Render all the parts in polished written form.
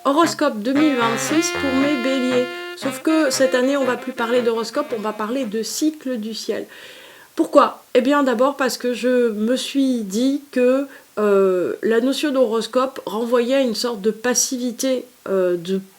Horoscope 2026 pour mes béliers. Sauf que cette année, on va plus parler d'horoscope, on va parler de cycle du ciel. Pourquoi ? Eh bien d'abord parce que je me suis dit que la notion d'horoscope renvoyait à une sorte de passivité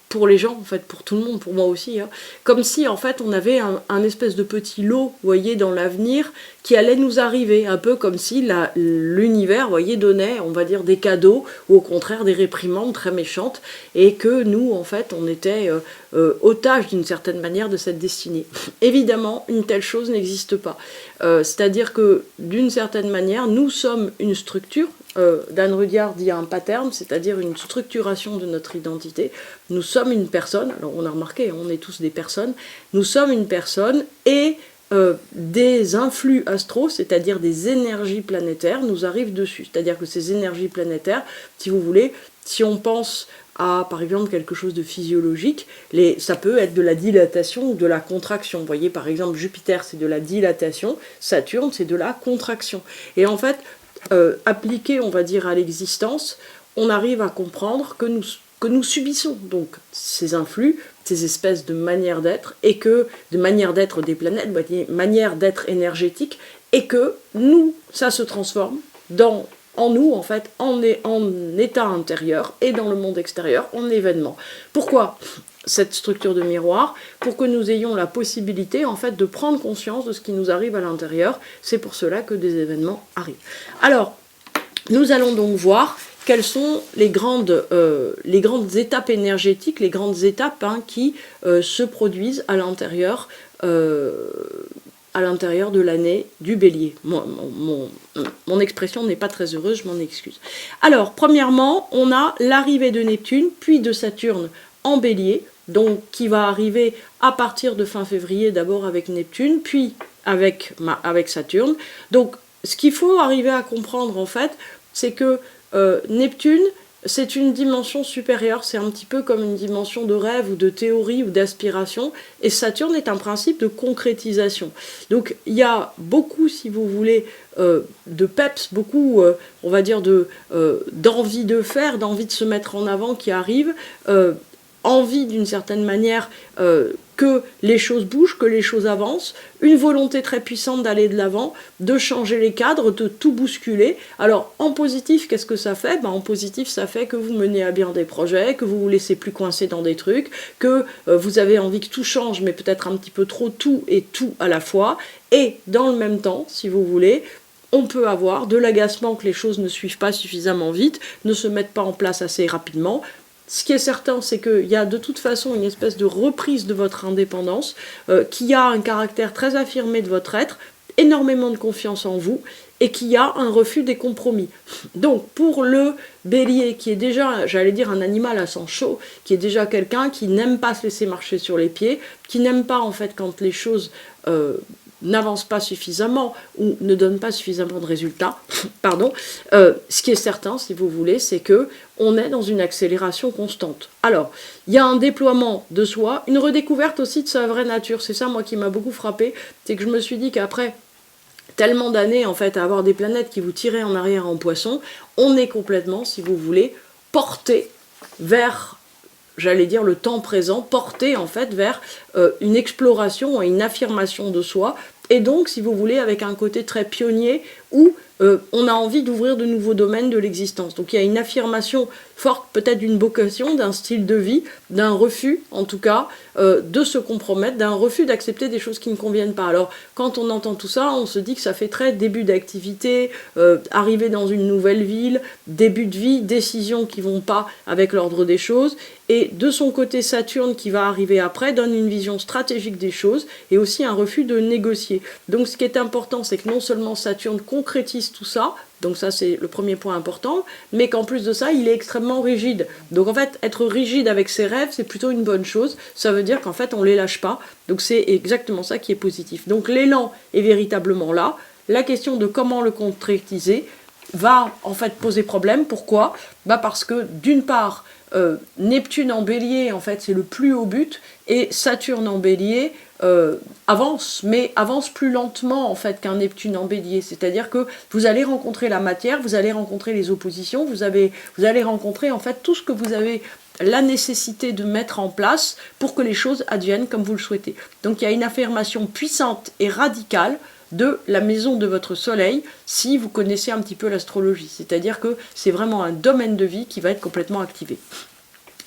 pour les gens, en fait, pour tout le monde, pour moi aussi, hein. Comme si en fait on avait un espèce de petit lot, vous voyez, dans l'avenir qui allait nous arriver, un peu comme si l'univers, vous voyez, donnait, on va dire, des cadeaux ou au contraire des réprimandes très méchantes, et que nous, en fait, on était otages d'une certaine manière de cette destinée. Évidemment, une telle chose n'existe pas. C'est-à-dire que d'une certaine manière, nous sommes une structure. Dan Rudyard dit un pattern, c'est-à-dire une structuration de notre identité. Nous sommes une personne, alors on a remarqué, on est tous des personnes, nous sommes une personne et des influx astraux, c'est-à-dire des énergies planétaires, nous arrivent dessus. C'est-à-dire que ces énergies planétaires, si vous voulez, si on pense à, par exemple, quelque chose de physiologique, ça peut être de la dilatation ou de la contraction. Vous voyez, par exemple, Jupiter, c'est de la dilatation, Saturne, c'est de la contraction. Et en fait, appliqué, on va dire, à l'existence, on arrive à comprendre que nous subissons donc ces influx, ces espèces de manières d'être, et que, de manière d'être des planètes, manière d'être énergétique, et que nous, ça se transforme en nous, en fait, en état intérieur, et dans le monde extérieur, en événement. Pourquoi cette structure de miroir? Pour que nous ayons la possibilité, en fait, de prendre conscience de ce qui nous arrive à l'intérieur. C'est pour cela que des événements arrivent. Alors, nous allons donc voir quelles sont les grandes étapes énergétiques, les grandes étapes qui se produisent à l'intérieur de l'année du bélier. Mon expression n'est pas très heureuse, je m'en excuse. Alors, premièrement, on a l'arrivée de Neptune, puis de Saturne en bélier, donc qui va arriver à partir de fin février, d'abord avec Neptune, puis avec Saturne. Donc, ce qu'il faut arriver à comprendre, en fait, c'est que Neptune, c'est une dimension supérieure, c'est un petit peu comme une dimension de rêve ou de théorie ou d'aspiration, et Saturne est un principe de concrétisation. Donc il y a beaucoup, si vous voulez, de peps, beaucoup, on va dire, d'envie de faire, d'envie de se mettre en avant qui arrive, envie d'une certaine manière que les choses bougent, que les choses avancent, une volonté très puissante d'aller de l'avant, de changer les cadres, de tout bousculer. Alors en positif, qu'est-ce que ça fait ? En positif, ça fait que vous menez à bien des projets, que vous vous laissez plus coincer dans des trucs, que vous avez envie que tout change, mais peut-être un petit peu trop tout et tout à la fois. Et dans le même temps, si vous voulez, on peut avoir de l'agacement que les choses ne suivent pas suffisamment vite, ne se mettent pas en place assez rapidement. Ce qui est certain, c'est qu'il y a de toute façon une espèce de reprise de votre indépendance qui a un caractère très affirmé de votre être, énormément de confiance en vous, et qui a un refus des compromis. Donc pour le bélier, qui est déjà, j'allais dire, un animal à sang chaud, qui est déjà quelqu'un qui n'aime pas se laisser marcher sur les pieds, qui n'aime pas en fait quand les choses n'avance pas suffisamment ou ne donne pas suffisamment de résultats, pardon, ce qui est certain, si vous voulez, c'est que on est dans une accélération constante. Alors, il y a un déploiement de soi, une redécouverte aussi de sa vraie nature. C'est ça, moi, qui m'a beaucoup frappé, c'est que je me suis dit qu'après tellement d'années, en fait, à avoir des planètes qui vous tiraient en arrière en poisson, on est complètement, si vous voulez, porté vers, j'allais dire, le temps présent, porté en fait vers une exploration et une affirmation de soi, et donc, si vous voulez, avec un côté très pionnier, où on a envie d'ouvrir de nouveaux domaines de l'existence. Donc il y a une affirmation forte peut-être d'une vocation, d'un style de vie, d'un refus en tout cas, de se compromettre, d'un refus d'accepter des choses qui ne conviennent pas. Alors quand on entend tout ça, on se dit que ça fait très début d'activité, arriver dans une nouvelle ville, début de vie, décisions qui vont pas avec l'ordre des choses. Et de son côté, Saturne, qui va arriver après, donne une vision stratégique des choses et aussi un refus de négocier. Donc ce qui est important, c'est que non seulement Saturne concrétise tout ça, donc ça c'est le premier point important, mais qu'en plus de ça, il est extrêmement rigide. Donc en fait, être rigide avec ses rêves, c'est plutôt une bonne chose. Ça veut dire qu'en fait, on ne les lâche pas. Donc c'est exactement ça qui est positif. Donc l'élan est véritablement là. La question de comment le concrétiser va en fait poser problème. Pourquoi ? Parce que d'une part, Neptune en bélier, en fait, c'est le plus haut but, et Saturne en bélier avance, mais avance plus lentement, en fait, qu'un Neptune en bélier. C'est-à-dire que vous allez rencontrer la matière, vous allez rencontrer les oppositions, vous allez rencontrer, en fait, tout ce que vous avez la nécessité de mettre en place pour que les choses adviennent comme vous le souhaitez. Donc, il y a une affirmation puissante et radicale de la maison de votre soleil, si vous connaissez un petit peu l'astrologie. C'est-à-dire que c'est vraiment un domaine de vie qui va être complètement activé.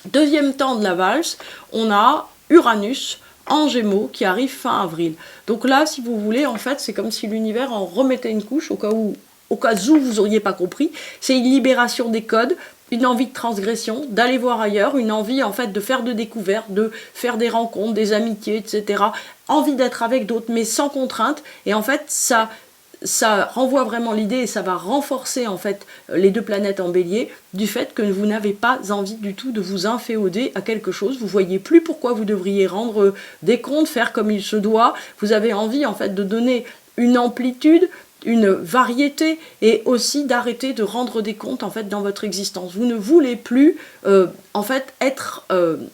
Deuxième temps de la valse, on a Uranus en Gémeaux qui arrive fin avril. Donc là, si vous voulez, en fait, c'est comme si l'univers en remettait une couche au cas où vous n'auriez pas compris. C'est une libération des codes, une envie de transgression, d'aller voir ailleurs, une envie en fait de faire de découvertes, de faire des rencontres, des amitiés, etc. Envie d'être avec d'autres, mais sans contrainte. Et en fait, ça renvoie vraiment l'idée et ça va renforcer en fait les deux planètes en bélier du fait que vous n'avez pas envie du tout de vous inféoder à quelque chose. Vous voyez plus pourquoi vous devriez rendre des comptes, faire comme il se doit. Vous avez envie en fait de donner une amplitude, une variété et aussi d'arrêter de rendre des comptes en fait dans votre existence. Vous ne voulez plus en fait être,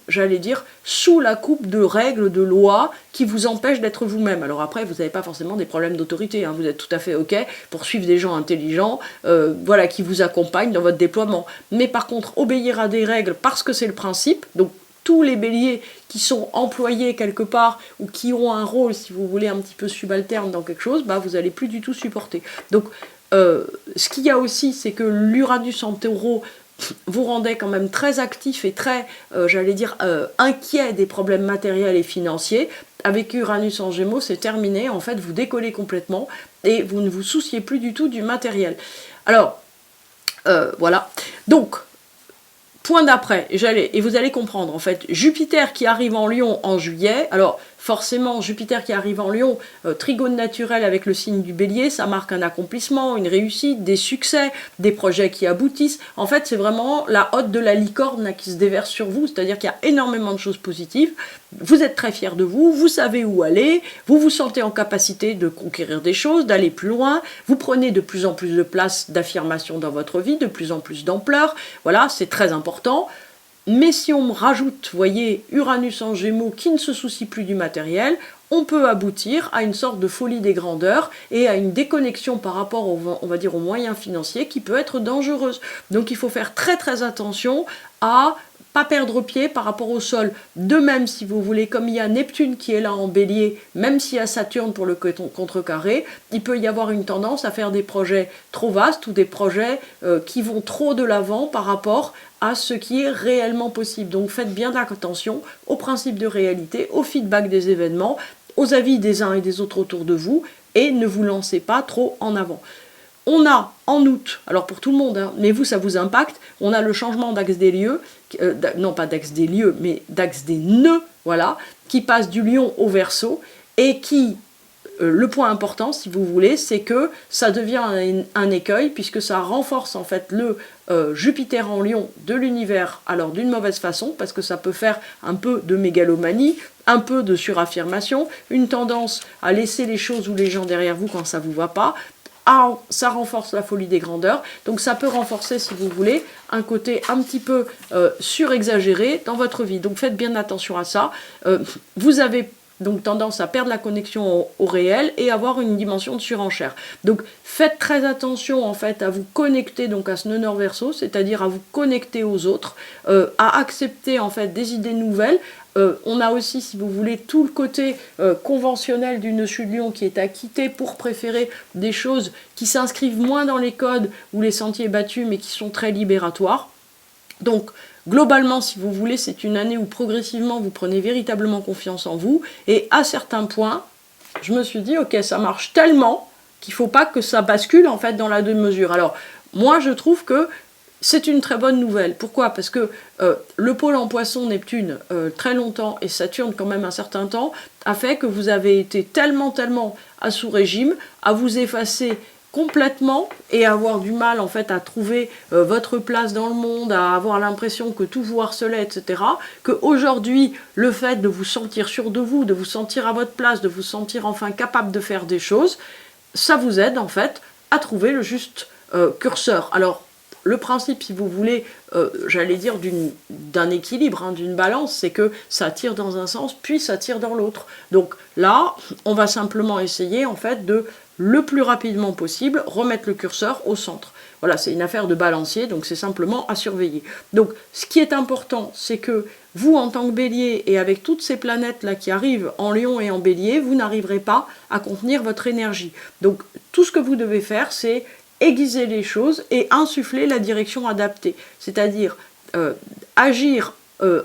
j'allais dire, sous la coupe de règles, de lois qui vous empêchent d'être vous-même. Alors après, vous n'avez pas forcément des problèmes d'autorité, hein. Vous êtes tout à fait ok pour suivre des gens intelligents, voilà, qui vous accompagnent dans votre déploiement. Mais par contre, obéir à des règles parce que c'est le principe, donc tous les béliers qui sont employés quelque part ou qui ont un rôle, si vous voulez, un petit peu subalterne dans quelque chose, vous n'allez plus du tout supporter. Donc, ce qu'il y a aussi, c'est que l'Uranus en taureau vous rendait quand même très actif et très, j'allais dire, inquiet des problèmes matériels et financiers. Avec Uranus en Gémeaux, c'est terminé. En fait, vous décollez complètement et vous ne vous souciez plus du tout du matériel. Alors, voilà. Donc, point d'après, et vous allez comprendre, en fait, Jupiter qui arrive en Lion en juillet, alors forcément, Jupiter qui arrive en Lion, trigone naturel avec le signe du Bélier, ça marque un accomplissement, une réussite, des succès, des projets qui aboutissent. En fait, c'est vraiment la hotte de la licorne là, qui se déverse sur vous, c'est-à-dire qu'il y a énormément de choses positives. Vous êtes très fiers de vous, vous savez où aller, vous vous sentez en capacité de conquérir des choses, d'aller plus loin, vous prenez de plus en plus de place d'affirmation dans votre vie, de plus en plus d'ampleur. Voilà, c'est très important. Mais si on rajoute, vous voyez, Uranus en Gémeaux qui ne se soucie plus du matériel, on peut aboutir à une sorte de folie des grandeurs et à une déconnexion par rapport, on va dire, aux moyens financiers qui peut être dangereuse. Donc il faut faire très très attention à pas perdre pied par rapport au sol. De même, si vous voulez, comme il y a Neptune qui est là en bélier, même s'il y a Saturne pour le contrecarré, il peut y avoir une tendance à faire des projets trop vastes ou des projets qui vont trop de l'avant par rapport à ce qui est réellement possible. Donc faites bien attention aux principes de réalité, au feedback des événements, aux avis des uns et des autres autour de vous, et ne vous lancez pas trop en avant. On a en août, alors pour tout le monde, hein, mais vous ça vous impacte, on a le changement d'axe des lieux, non pas d'axe des lieux, mais d'axe des nœuds, voilà, qui passe du Lion au Verseau, et qui, le point important si vous voulez, c'est que ça devient un écueil, puisque ça renforce en fait le Jupiter en Lion de l'univers, alors d'une mauvaise façon, parce que ça peut faire un peu de mégalomanie, un peu de suraffirmation, une tendance à laisser les choses ou les gens derrière vous quand ça vous va pas. Ça renforce la folie des grandeurs, donc ça peut renforcer, si vous voulez, un côté un petit peu surexagéré dans votre vie. Donc faites bien attention à ça. Vous avez donc tendance à perdre la connexion au réel et avoir une dimension de surenchère. Donc faites très attention en fait à vous connecter donc à ce nœud nord verso, c'est-à-dire à vous connecter aux autres, à accepter en fait des idées nouvelles. On a aussi, si vous voulez, tout le côté conventionnel du nœud sud-lion qui est à quitter pour préférer des choses qui s'inscrivent moins dans les codes ou les sentiers battus, mais qui sont très libératoires. Donc, globalement, si vous voulez, c'est une année où progressivement vous prenez véritablement confiance en vous. Et à certains points, je me suis dit, ok, ça marche tellement qu'il ne faut pas que ça bascule en fait dans la demi-mesure. Alors, moi, je trouve que c'est une très bonne nouvelle. Pourquoi? Parce que le pôle en poisson Neptune, très longtemps, et Saturne quand même un certain temps, a fait que vous avez été tellement à sous-régime, à vous effacer complètement et avoir du mal en fait à trouver votre place dans le monde, à avoir l'impression que tout vous harcelait, etc. Qu'aujourd'hui, le fait de vous sentir sûr de vous, de vous sentir à votre place, de vous sentir enfin capable de faire des choses, ça vous aide en fait à trouver le juste curseur. Alors, le principe, si vous voulez, j'allais dire d'un équilibre, hein, d'une balance, c'est que ça tire dans un sens, puis ça tire dans l'autre. Donc là, on va simplement essayer, en fait, de, le plus rapidement possible, remettre le curseur au centre. Voilà, c'est une affaire de balancier, donc c'est simplement à surveiller. Donc, ce qui est important, c'est que vous, en tant que bélier, et avec toutes ces planètes-là qui arrivent en lion et en bélier, vous n'arriverez pas à contenir votre énergie. Donc, tout ce que vous devez faire, c'est aiguiser les choses et insuffler la direction adaptée, c'est-à-dire agir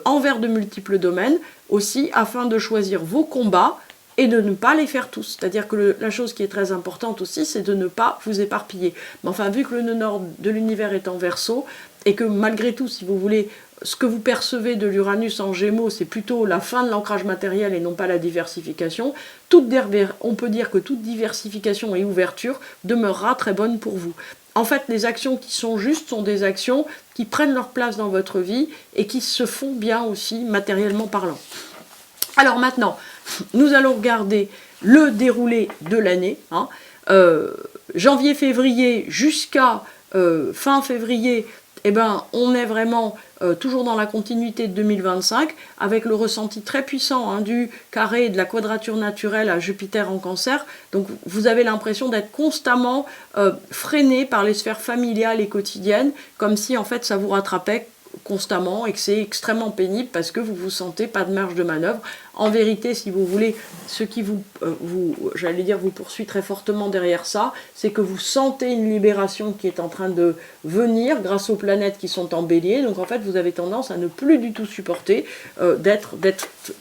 envers de multiples domaines aussi afin de choisir vos combats et de ne pas les faire tous. C'est-à-dire que la chose qui est très importante aussi, c'est de ne pas vous éparpiller. Mais enfin, vu que le nœud nord de l'univers est en Verseau, et que malgré tout, si vous voulez, ce que vous percevez de l'Uranus en Gémeaux, c'est plutôt la fin de l'ancrage matériel et non pas la diversification, on peut dire que toute diversification et ouverture demeurera très bonne pour vous. En fait, les actions qui sont justes sont des actions qui prennent leur place dans votre vie et qui se font bien aussi, matériellement parlant. Alors maintenant, nous allons regarder le déroulé de l'année, hein. Janvier-février jusqu'à fin février, eh ben, on est vraiment toujours dans la continuité de 2025, avec le ressenti très puissant hein, du carré et de la quadrature naturelle à Jupiter en Cancer. Donc vous avez l'impression d'être constamment freiné par les sphères familiales et quotidiennes, comme si en fait ça vous rattrapait constamment et que c'est extrêmement pénible parce que vous vous sentez pas de marge de manœuvre. En vérité, si vous voulez, ce qui vous poursuit très fortement derrière ça, c'est que vous sentez une libération qui est en train de venir grâce aux planètes qui sont en bélier. Donc en fait, vous avez tendance à ne plus du tout supporter d'être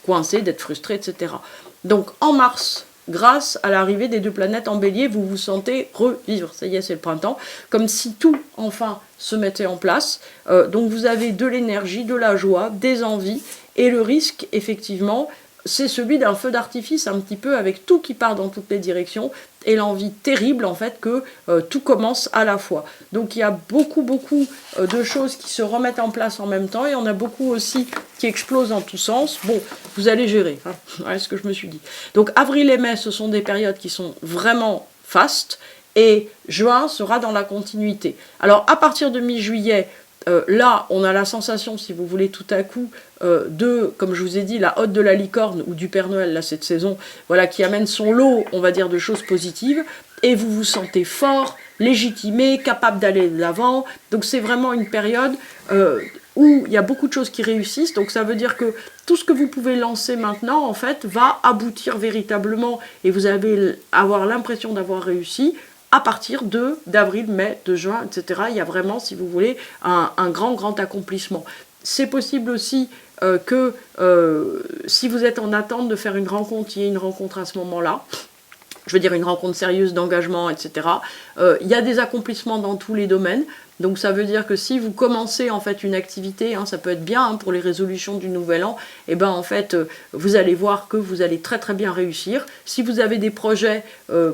coincé, d'être frustré, etc. Donc en mars, grâce à l'arrivée des deux planètes en bélier, vous vous sentez revivre. Ça y est, c'est le printemps. Comme si tout, enfin, se mettait en place. Donc vous avez de l'énergie, de la joie, des envies. Et le risque, effectivement, c'est celui d'un feu d'artifice un petit peu avec tout qui part dans toutes les directions et l'envie terrible en fait que tout commence à la fois. Donc il y a beaucoup de choses qui se remettent en place en même temps. Il y en a beaucoup aussi qui explosent dans tous sens. Bon, vous allez gérer, hein. Voilà ce que je me suis dit. Donc avril et mai, ce sont des périodes qui sont vraiment fastes et juin sera dans la continuité. Alors à partir de mi-juillet, là, on a la sensation, si vous voulez, tout à coup, comme je vous ai dit, la hotte de la licorne ou du Père Noël, là, cette saison, voilà, qui amène son lot, on va dire, de choses positives, et vous vous sentez fort, légitimé, capable d'aller de l'avant. Donc c'est vraiment une période où il y a beaucoup de choses qui réussissent. Donc ça veut dire que tout ce que vous pouvez lancer maintenant, en fait, va aboutir véritablement, et vous allez avoir l'impression d'avoir réussi, à partir d'avril, mai, de juin, etc. Il y a vraiment, si vous voulez, un grand accomplissement. C'est possible aussi que si vous êtes en attente de faire une rencontre, il y ait une rencontre à ce moment-là. Je veux dire une rencontre sérieuse d'engagement, etc. Il y a des accomplissements dans tous les domaines. Donc ça veut dire que si vous commencez en fait une activité, hein, ça peut être bien hein, pour les résolutions du nouvel an, et ben en fait vous allez voir que vous allez très bien réussir. Si vous avez des projets,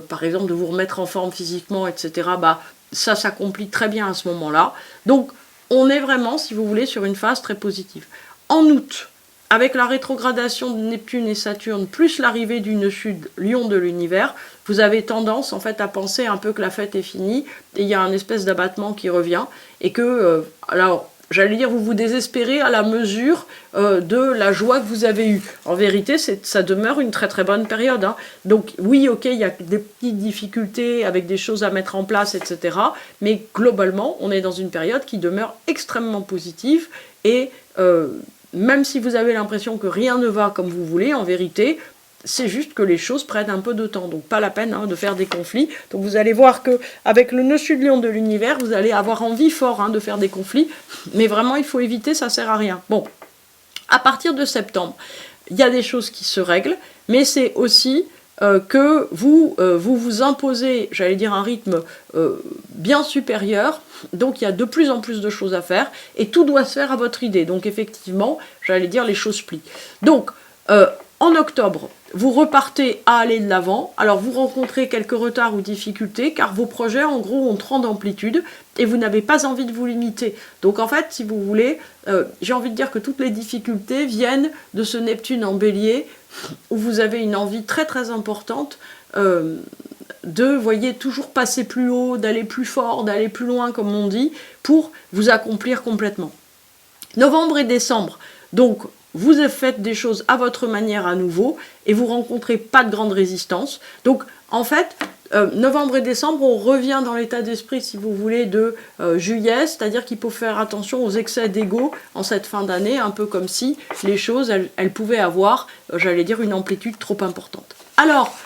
par exemple de vous remettre en forme physiquement, etc., bah, ça s'accomplit très bien à ce moment-là. Donc on est vraiment, si vous voulez, sur une phase très positive. En août, avec la rétrogradation de Neptune et Saturne, plus l'arrivée du nœud sud, Lion de l'univers, vous avez tendance en fait à penser un peu que la fête est finie, et il y a un espèce d'abattement qui revient, et que, alors, j'allais dire, vous vous désespérez à la mesure de la joie que vous avez eue. En vérité, ça demeure une très très bonne période. Hein. Donc oui, ok, il y a des petites difficultés avec des choses à mettre en place, etc. Mais globalement, on est dans une période qui demeure extrêmement positive et même si vous avez l'impression que rien ne va comme vous voulez, en vérité, c'est juste que les choses prennent un peu de temps, donc pas la peine hein, de faire des conflits. Donc vous allez voir qu'avec le nœud sud lion de l'univers, vous allez avoir envie fort hein, de faire des conflits, mais vraiment il faut éviter, ça sert à rien. Bon, à partir de septembre, il y a des choses qui se règlent, mais c'est aussi que vous vous imposez, j'allais dire, un rythme bien supérieur, donc il y a de plus en plus de choses à faire, et tout doit se faire à votre idée. Donc effectivement, j'allais dire, les choses plient. Donc, en octobre, vous repartez à aller de l'avant. Alors vous rencontrez quelques retards ou difficultés car vos projets en gros ont 30 d'amplitude et vous n'avez pas envie de vous limiter. Donc en fait, si vous voulez, j'ai envie de dire que toutes les difficultés viennent de ce Neptune en bélier où vous avez une envie très très importante de, voyez, toujours passer plus haut, d'aller plus fort, d'aller plus loin comme on dit, pour vous accomplir complètement. Novembre et décembre, donc vous faites des choses à votre manière à nouveau et vous rencontrez pas de grande résistance. Donc en fait, novembre et décembre, on revient dans l'état d'esprit, si vous voulez, de juillet, c'est-à-dire qu'il faut faire attention aux excès d'ego en cette fin d'année, un peu comme si les choses, elles pouvaient avoir, j'allais dire, une amplitude trop importante. Alors,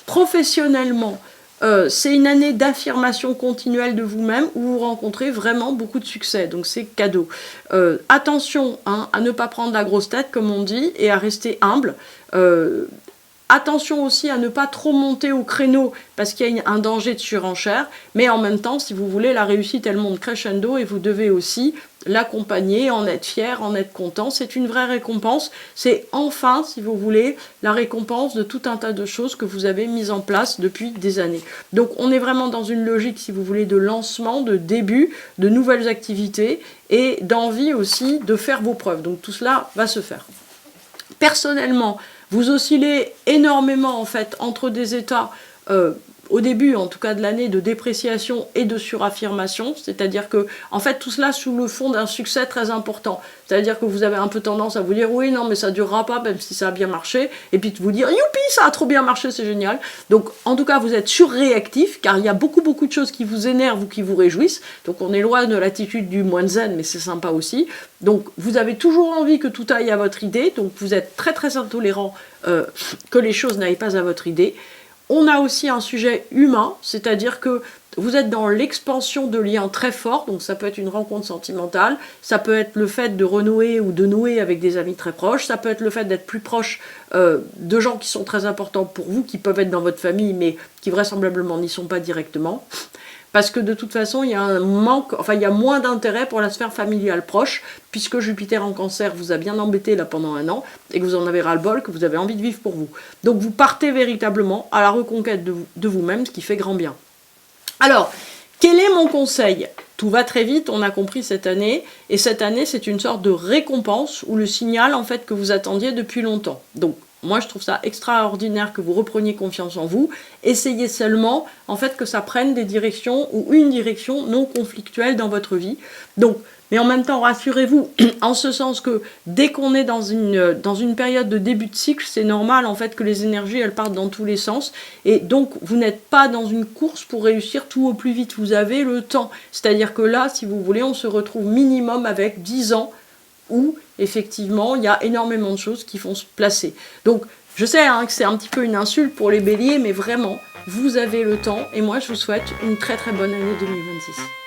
professionnellement, c'est une année d'affirmation continuelle de vous-même où vous rencontrez vraiment beaucoup de succès, donc c'est cadeau. Attention hein, à ne pas prendre la grosse tête comme on dit et à rester humble. Attention aussi à ne pas trop monter au créneau parce qu'il y a un danger de surenchère, mais en même temps, si vous voulez, la réussite, elle monte crescendo et vous devez aussi l'accompagner, en être fier, en être content. C'est une vraie récompense. C'est enfin, si vous voulez, la récompense de tout un tas de choses que vous avez mises en place depuis des années. Donc on est vraiment dans une logique, si vous voulez, de lancement, de début, de nouvelles activités et d'envie aussi de faire vos preuves. Donc tout cela va se faire. Personnellement, vous oscillez énormément en fait entre des états, au début en tout cas de l'année, de dépréciation et de suraffirmation, c'est-à-dire que en fait tout cela sous le fond d'un succès très important, c'est-à-dire que vous avez un peu tendance à vous dire oui non mais ça durera pas même si ça a bien marché, et puis de vous dire youpi ça a trop bien marché, c'est génial. Donc en tout cas vous êtes surréactif car il y a beaucoup de choses qui vous énervent ou qui vous réjouissent, donc on est loin de l'attitude du moine zen mais c'est sympa aussi. Donc vous avez toujours envie que tout aille à votre idée, donc vous êtes très très intolérant que les choses n'aillent pas à votre idée. On a aussi un sujet humain, c'est-à-dire que vous êtes dans l'expansion de liens très forts, donc ça peut être une rencontre sentimentale, ça peut être le fait de renouer ou de nouer avec des amis très proches, ça peut être le fait d'être plus proche de gens qui sont très importants pour vous, qui peuvent être dans votre famille, mais qui vraisemblablement n'y sont pas directement. Parce que de toute façon, il y a un manque, enfin il y a moins d'intérêt pour la sphère familiale proche, puisque Jupiter en Cancer vous a bien embêté là pendant un an, et que vous en avez ras-le-bol, que vous avez envie de vivre pour vous. Donc vous partez véritablement à la reconquête de vous-même, ce qui fait grand bien. Alors, quel est mon conseil ? Tout va très vite, on a compris cette année, et cette année c'est une sorte de récompense, ou le signal en fait que vous attendiez depuis longtemps. Donc, moi, je trouve ça extraordinaire que vous repreniez confiance en vous. Essayez seulement, en fait, que ça prenne des directions ou une direction non conflictuelle dans votre vie. Donc, mais en même temps, rassurez-vous, en ce sens que dès qu'on est dans une période de début de cycle, c'est normal, en fait, que les énergies, elles partent dans tous les sens. Et donc, vous n'êtes pas dans une course pour réussir tout au plus vite. Vous avez le temps. C'est-à-dire que là, si vous voulez, on se retrouve minimum avec 10 ans où effectivement il y a énormément de choses qui vont se placer. Donc je sais hein, que c'est un petit peu une insulte pour les béliers, mais vraiment, vous avez le temps et moi je vous souhaite une très très bonne année 2026.